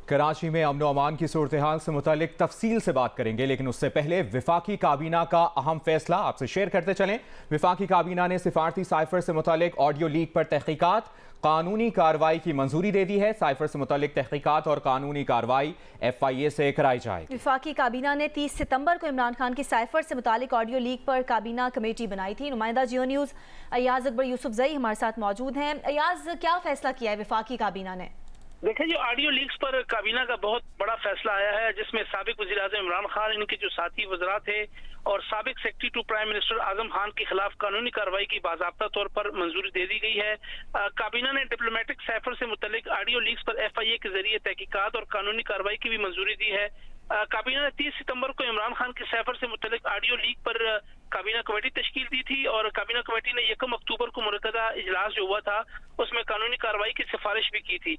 कराची में अमन अमान की सूरत हाल से मुतालिक तफसील से बात करेंगे, लेकिन उससे पहले विफाकी काबीना का अहम फैसला आपसे शेयर करते चलें। विफाकी काबीना ने सिफारती साइफर से मुतालिक ऑडियो लीक पर तहकीकात कानूनी कार्रवाई की मंजूरी दे दी है। साइफर से मुतालिक तहकीकात और कानूनी कार्रवाई FIA से कराई जाएगी। विफाकी काबीना ने 30 सितंबर को इमरान खान की साइफर से मुतालिक ऑडियो लीक पर काबीना कमेटी बनाई थी। नुमाइंदा जियो न्यूज़ अयाज अकबर यूसुफजई हमारे साथ मौजूद हैं। अयाज, क्या फैसला किया है विफाकी काबीना ने? देखिए, जो ऑडियो लीक्स पर काबीना का बहुत बड़ा फैसला आया है, जिसमें साबिक वज़ीर-ए-आज़म इमरान खान, इनके जो साथी वज़रा थे और साबिक secretary to prime minister Azam Khan के खिलाफ कानूनी कार्रवाई की बाज़ाब्ता तौर पर मंजूरी दे दी गई है। काबीना ने डिप्लोमेटिक साइफर से मुतल्लिक ऑडियो लीक्स पर FIA के जरिए तहकीकात और कानूनी कार्रवाई की भी मंजूरी दी है। काबीना ने 30 सितंबर को इमरान खान की साइफर से मुतल्लिक ऑडियो लीक पर काबीना कमेटी तश्कील दी थी और काबीना कमेटी ने 1 अक्टूबर को मुनक़दा इजलास जो हुआ था उसमें कानूनी कार्रवाई की सिफारिश भी की थी।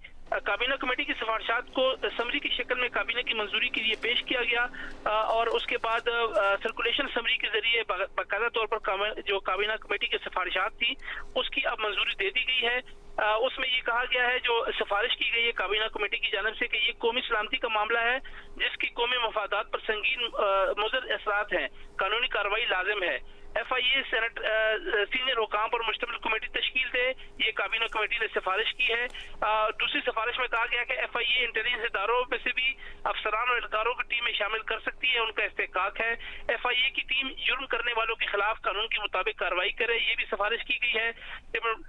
काबीना कमेटी की सिफारिशात को समरी की शक्ल में काबीना की मंजूरी के लिए पेश किया गया और उसके बाद सर्कुलेशन समरी के जरिए बाकायदा तौर पर जो काबीना कमेटी की सिफारिशात थी उसकी अब मंजूरी दे दी गई है। उसमें ये कहा गया है, जो सिफारिश की गई है काबीना कमेटी की जानिब से, कि ये कौमी सलामती का मामला है जिसकी कौमी मफादात पर संगीन मुज़र असरात हैं, कानूनी कार्रवाई लाजिम है। FIA सेनेट सीनियर हुकाम पर मुश्तमिल कमेटी तश्कील दे, ये काबीना कमेटी ने सिफारिश की है। दूसरी सिफारिश में कहा गया कि FIA इंटेलिजेंस इदारों में से भी अफसरान और एहलकारों की टीम में शामिल कर सकती है, उनका इस्तेहकाक है। FIA की टीम जुर्म करने वालों के खिलाफ कानून के मुताबिक कार्रवाई करे, ये भी सिफारिश की गई है।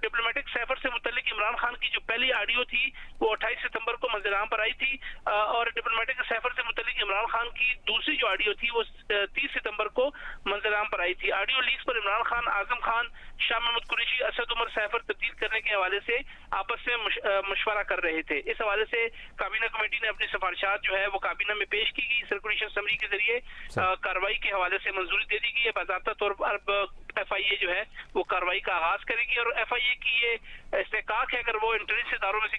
डिप्लोमेटिक साइफर से मुतल्लिक इमरान खान की जो पहली ऑडियो थी वो 28 सितंबर को मंजराम पर आई थी और डिप्लोमेटिक साइफर से मुतल्लिक इमरान खान की दूसरी जो ऑडियो थी वो 30 सितंबर को मंजराम पर आई थी। ऑडियो लीक्स पर इमरान खान, आजम खान, शाह महमूद कुरैशी, असद उमर साइफर तब्दील करने के हवाले से आपस में मशवरा कर रहे थे। इस हवाले से काबीना कमेटी ने अपनी सिफारिशात जो है वो काबीना में पेश की गई। सर्कुलेशन समरी के जरिए कार्रवाई के हवाले से मंजूरी दे दी गई है। बाज़ाब्ता तौर पर अब FIA जो है वो कार्रवाई का आगाज करेगी और FIA की ये इस्तेहकाक है, अगर वो इंटेलिजेंस इदारों में से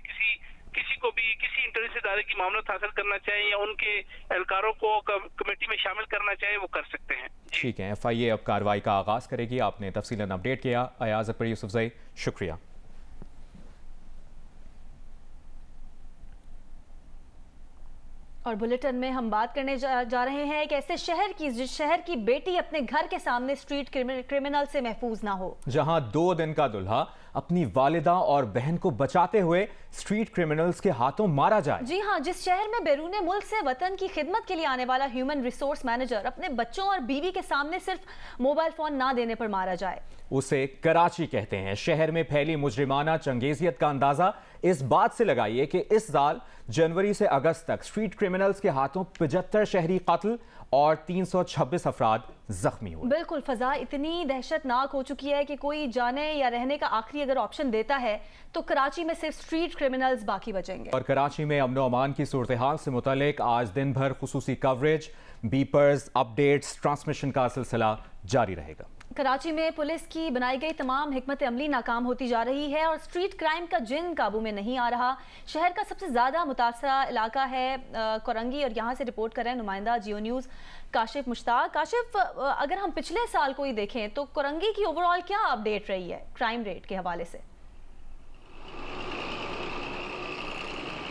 किसी को भी किसी इंटेलिजेंस इदारे की मामलत हासिल करना चाहे या उनके एहलकारों को कमेटी में शामिल करना चाहे वो कर सकते हैं। ठीक है, FIA अब कार्रवाई का आगाज करेगी। आपने तफसीलन अपडेट किया। अयाज अकबर यूसुफजई, शुक्रिया। और बुलेटिन में हम बात करने जा रहे हैं एक ऐसे शहर की जिस शहर की बेटी अपने घर के सामने स्ट्रीट क्रिमिनल से महफूज ना हो, जहां 2 दिन का दुल्हा अपनी वालिदा और बहन को बचाते हुए स्ट्रीट क्रिमिनल्स के हाथों मारा जाए। जी हाँ, जिस शहर में बैरून मुल्क से वतन की खिदमत के लिए आने वाला ह्यूमन रिसोर्स मैनेजर अपने बच्चों और बीवी के सामने सिर्फ मोबाइल फोन ना देने पर मारा जाए, उसे कराची कहते हैं। शहर में फैली मुजरिमाना चंगेजियत का अंदाजा इस बात से लगाइए कि इस साल जनवरी से अगस्त तक स्ट्रीट क्रिमिनल्स के हाथों 75 शहरी कत्ल और 326 अफराद जख्मी हुए। बिल्कुल, फजा इतनी दहशतनाक हो चुकी है कि कोई जाने या रहने का आखिरी अगर ऑप्शन देता है तो कराची में सिर्फ स्ट्रीट क्रिमिनल्स बाकी बचेंगे। और कराची में अमन अमान की सूरत हाल से मुतालिक आज दिन भर खुसूसी कवरेज, बीपर्स, अपडेट्स, ट्रांसमिशन का सिलसिला जारी रहेगा। कराची में पुलिस की बनाई गई तमाम हिकमत अमली नाकाम होती जा रही है और स्ट्रीट क्राइम का जिन काबू में नहीं आ रहा। शहर का सबसे ज़्यादा मुतासरा इलाका है कोरंगी और यहाँ से रिपोर्ट कर रहे हैं नुमाइंदा जियो न्यूज़ काशिफ मुश्ताक। काशिफ, अगर हम पिछले साल को ही देखें तो कोरंगी की ओवरऑल क्या अपडेट रही है क्राइम रेट के हवाले से?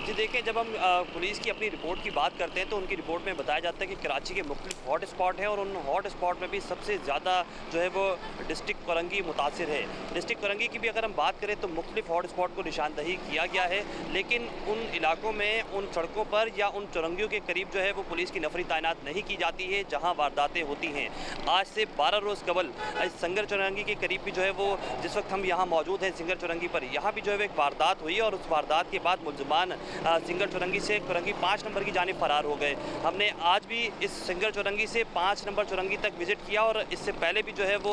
जी देखिए, जब हम पुलिस की अपनी रिपोर्ट की बात करते हैं तो उनकी रिपोर्ट में बताया जाता है कि कराची के मुख्तलिफ हॉट स्पॉट हैं और उन हॉट स्पॉट में भी सबसे ज़्यादा जो है वो डिस्ट्रिक्ट कोरंगी मुतासिर है। डिस्ट्रिक्ट कोरंगी की भी अगर हम बात करें तो मुख्तलिफ हॉट स्पॉट को निशानदही किया गया है, लेकिन उन इलाकों में, उन सड़कों पर या उन चौरंगियों के करीब जो है वो पुलिस की नफरी तैनात नहीं की जाती है जहाँ वारदातें होती हैं। आज से 12 रोज़ कबल सिंगर चौरंगी के करीब भी जो है वो, जिस वक्त हम यहाँ मौजूद हैं सिंगर चौरंगी पर, यहाँ भी जो है एक वारदात हुई और उस वारदात के बाद मुलजमान सिंगर चौरंगी से चौरंगी 5 नंबर की जानिब फरार हो गए। हमने आज भी इस सिंगर चौरंगी से 5 नंबर चौरंगी तक विजिट किया और इससे पहले भी जो है वो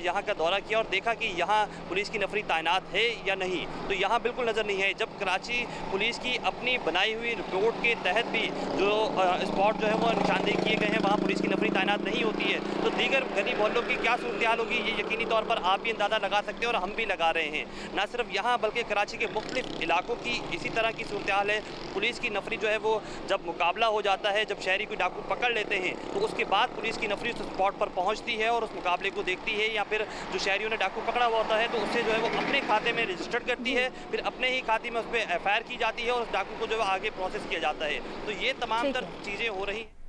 यहाँ का दौरा किया और देखा कि यहाँ पुलिस की नफरी तैनात है या नहीं, तो यहाँ बिल्कुल नज़र नहीं है। जब कराची पुलिस की अपनी बनाई हुई रिपोर्ट के तहत भी जो स्पॉट जो है वो निशानदेही किए गए हैं वहाँ पुलिस की नफरी तैनात नहीं होती है, तो दीगर गली मोहल्लों की क्या सूरत हाल होगी ये यकीनी तौर पर आप भी अंदाज़ा लगा सकते हैं और हम भी लगा रहे हैं। न सिर्फ यहाँ बल्कि कराची के मुख्तलिफ इलाकों की इसी तरह की सूरत हाल है। पुलिस की नफरी जो है वो जब मुकाबला हो जाता है, जब शहरी कोई डाकू पकड़ लेते हैं तो उसके बाद पुलिस की नफरी उस स्पॉट पर पहुंचती है और उस मुकाबले को देखती है, या फिर जो शहरियों ने डाकू पकड़ा हुआ होता है तो उससे जो है वो अपने खाते में रजिस्टर्ड करती है, फिर अपने ही खाते में उस पर FIR की जाती है और उस डाकू को जो है आगे प्रोसेस किया जाता है। तो ये तमाम तर चीज़ें हो रही हैं।